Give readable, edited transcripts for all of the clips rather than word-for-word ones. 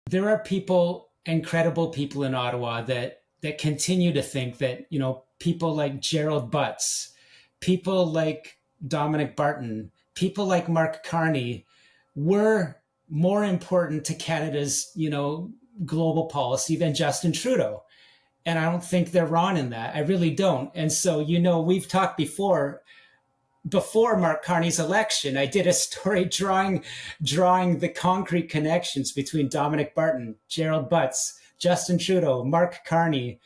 There are people, incredible people in Ottawa that continue to think that, people like Gerald Butts, people like Dominic Barton, people like Mark Carney were more important to Canada's, global policy than Justin Trudeau. And I don't think they're wrong in that. I really don't. And so, we've talked before Mark Carney's election, I did a story drawing the concrete connections between Dominic Barton, Gerald Butts, Justin Trudeau, Mark Carney,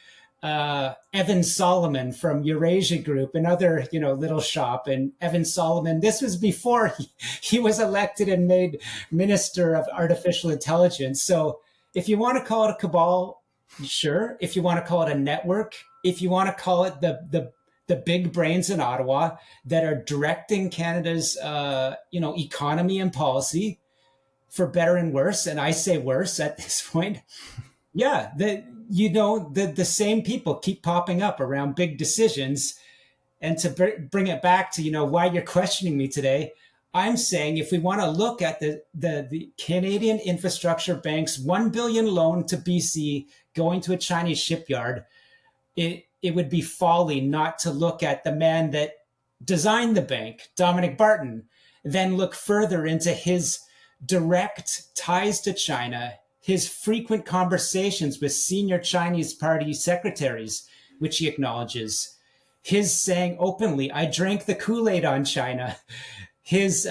Evan Solomon from Eurasia Group, another, little shop. And Evan Solomon, this was before he was elected and made Minister of Artificial Intelligence. So if you want to call it a cabal, sure. If you want to call it a network, if you want to call it the big brains in Ottawa that are directing Canada's, economy and policy for better and worse. And I say worse at this point. Yeah. The same people keep popping up around big decisions. And to bring it back to, why you're questioning me today, I'm saying if we want to look at the Canadian Infrastructure Bank's $1 billion loan to BC going to a Chinese shipyard, it would be folly not to look at the man that designed the bank, Dominic Barton, then look further into his direct ties to China, his frequent conversations with senior Chinese party secretaries, which he acknowledges, his saying openly, I drank the Kool-Aid on China, his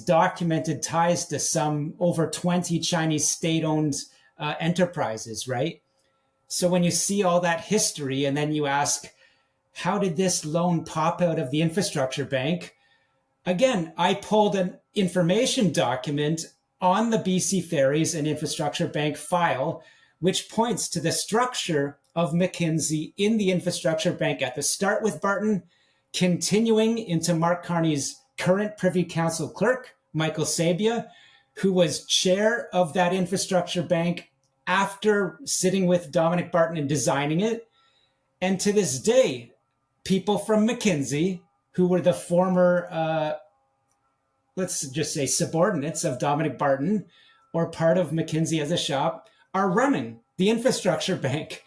documented ties to some over 20 Chinese state-owned enterprises, right? So when you see all that history and then you ask, how did this loan pop out of the infrastructure bank? Again, I pulled an information document on the BC Ferries and Infrastructure Bank file, which points to the structure of McKinsey in the Infrastructure Bank at the start with Barton, continuing into Mark Carney's current Privy Council clerk, Michael Sabia, who was chair of that Infrastructure Bank after sitting with Dominic Barton and designing it. And to this day, people from McKinsey, who were the former, let's just say subordinates of Dominic Barton or part of McKinsey as a shop, are running the Infrastructure Bank.